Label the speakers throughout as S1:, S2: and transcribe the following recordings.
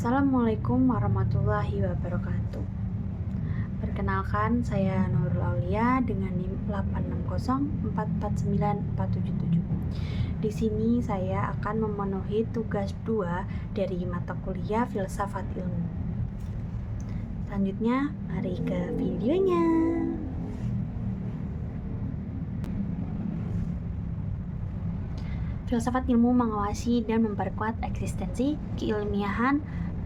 S1: Assalamualaikum warahmatullahi wabarakatuh. Perkenalkan, saya Nurul Aulia dengan NIM 860449477. Di sini saya akan memenuhi tugas 2 dari mata kuliah Filsafat Ilmu. Selanjutnya, mari ke videonya. Filsafat ilmu mengawasi dan memperkuat eksistensi, keilmiahan,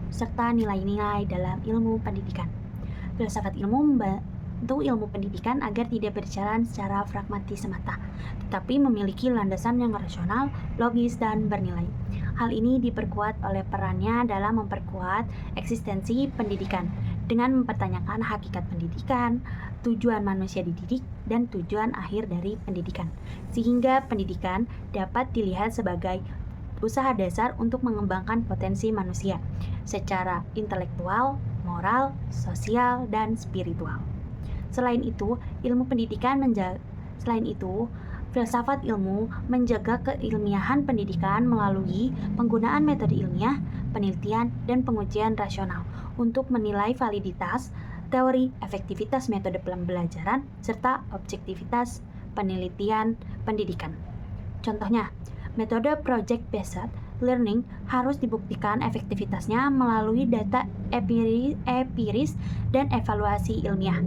S1: serta nilai-nilai dalam ilmu pendidikan. Filsafat ilmu membantu ilmu pendidikan agar tidak berjalan secara pragmatis semata, tetapi memiliki landasan yang rasional, logis, dan bernilai. Hal ini diperkuat oleh perannya dalam memperkuat eksistensi pendidikan dengan mempertanyakan hakikat pendidikan, tujuan manusia dididik, dan tujuan akhir dari pendidikan, sehingga pendidikan dapat dilihat sebagai usaha dasar untuk mengembangkan potensi manusia secara intelektual, moral, sosial, dan spiritual. Selain itu, filsafat ilmu menjaga keilmiahan pendidikan melalui penggunaan metode ilmiah, penelitian, dan pengujian rasional untuk menilai validitas teori, efektivitas metode pembelajaran, serta objektivitas penelitian pendidikan. Contohnya, metode project-based learning harus dibuktikan efektivitasnya melalui data empiris dan evaluasi ilmiah.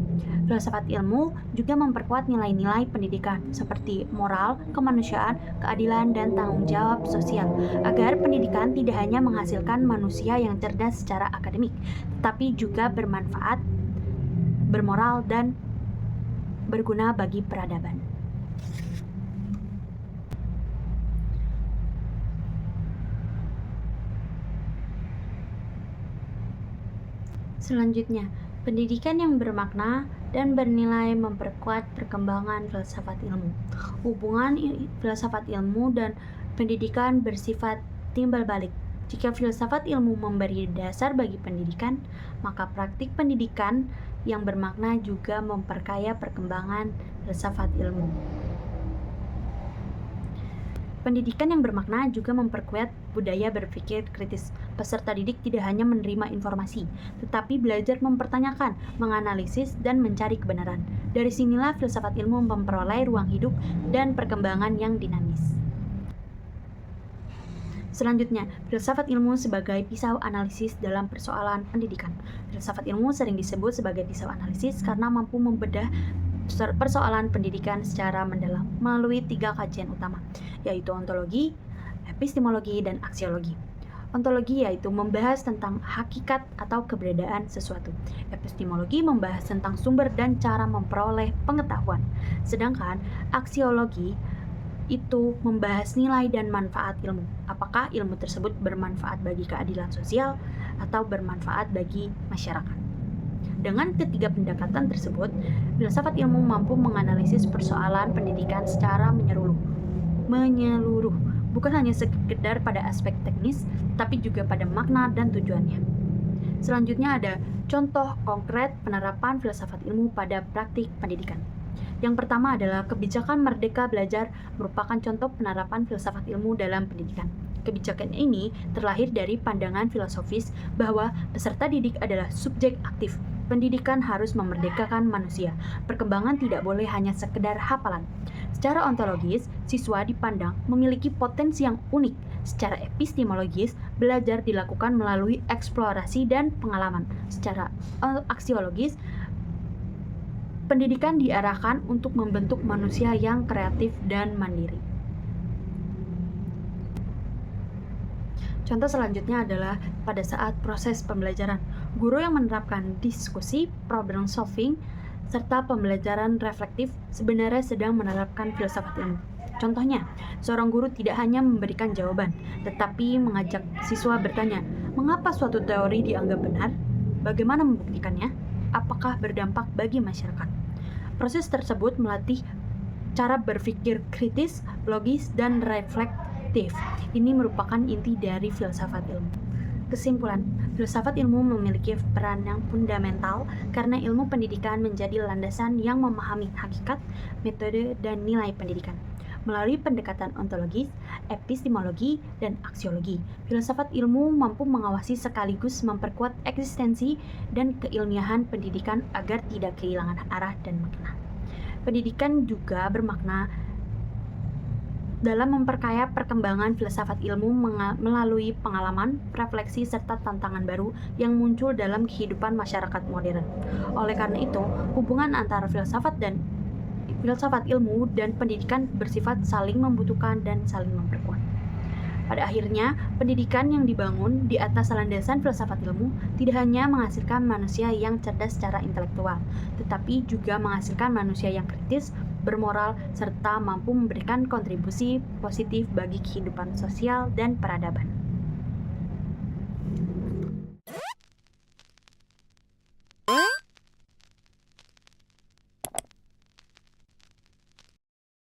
S1: Filsafat ilmu juga memperkuat nilai-nilai pendidikan seperti moral, kemanusiaan, keadilan, dan tanggung jawab sosial, agar pendidikan tidak hanya menghasilkan manusia yang cerdas secara akademik, tetapi juga bermanfaat, bermoral, dan berguna bagi peradaban. Selanjutnya, pendidikan yang bermakna dan bernilai memperkuat perkembangan filsafat ilmu. Hubungan filsafat ilmu dan pendidikan bersifat timbal balik. Jika filsafat ilmu memberi dasar bagi pendidikan, maka praktik pendidikan yang bermakna juga memperkaya perkembangan filsafat ilmu. Pendidikan yang bermakna juga memperkuat budaya berpikir kritis. Peserta didik tidak hanya menerima informasi, tetapi belajar mempertanyakan, menganalisis, dan mencari kebenaran. Dari sinilah filsafat ilmu memperoleh ruang hidup dan perkembangan yang dinamis. Selanjutnya, filsafat ilmu sebagai pisau analisis dalam persoalan pendidikan. Filsafat ilmu sering disebut sebagai pisau analisis karena mampu membedah persoalan pendidikan secara mendalam melalui 3 kajian utama, yaitu ontologi, epistemologi, dan aksiologi. Ontologi yaitu membahas tentang hakikat atau keberadaan sesuatu. Epistemologi membahas tentang sumber dan cara memperoleh pengetahuan. Sedangkan aksiologi itu membahas nilai dan manfaat ilmu. Apakah ilmu tersebut bermanfaat bagi keadilan sosial atau bermanfaat bagi masyarakat? Dengan ketiga pendekatan tersebut, filsafat ilmu mampu menganalisis persoalan pendidikan secara menyeluruh, bukan hanya sekedar pada aspek teknis, tapi juga pada makna dan tujuannya. Selanjutnya ada contoh konkret penerapan filsafat ilmu pada praktik pendidikan. Yang pertama adalah kebijakan Merdeka Belajar merupakan contoh penerapan filsafat ilmu dalam pendidikan. Kebijakan ini terlahir dari pandangan filosofis bahwa peserta didik adalah subjek aktif. Pendidikan harus memerdekakan manusia. Perkembangan tidak boleh hanya sekedar hafalan. Secara ontologis, siswa dipandang memiliki potensi yang unik. Secara epistemologis, belajar dilakukan melalui eksplorasi dan pengalaman. Secara aksiologis, pendidikan diarahkan untuk membentuk manusia yang kreatif dan mandiri. Contoh selanjutnya adalah pada saat proses pembelajaran. Guru yang menerapkan diskusi, problem solving, serta pembelajaran reflektif sebenarnya sedang menerapkan filsafat ilmu. Contohnya, seorang guru tidak hanya memberikan jawaban, tetapi mengajak siswa bertanya, mengapa suatu teori dianggap benar? Bagaimana membuktikannya? Apakah berdampak bagi masyarakat? Proses tersebut melatih cara berpikir kritis, logis, dan reflektif. Ini merupakan inti dari filsafat ilmu. Kesimpulan, filsafat ilmu memiliki peran yang fundamental karena ilmu pendidikan menjadi landasan yang memahami hakikat, metode, dan nilai pendidikan. Melalui pendekatan ontologis, epistemologi, dan aksiologi. Filsafat ilmu mampu mengawasi sekaligus memperkuat eksistensi dan keilmiahan pendidikan agar tidak kehilangan arah dan makna. Pendidikan juga bermakna dalam memperkaya perkembangan filsafat ilmu melalui pengalaman, refleksi, serta tantangan baru yang muncul dalam kehidupan masyarakat modern. Oleh karena itu, hubungan antara filsafat ilmu dan pendidikan bersifat saling membutuhkan dan saling memperkuat. Pada akhirnya, pendidikan yang dibangun di atas landasan filsafat ilmu tidak hanya menghasilkan manusia yang cerdas secara intelektual, tetapi juga menghasilkan manusia yang kritis, bermoral, serta mampu memberikan kontribusi positif bagi kehidupan sosial dan peradaban.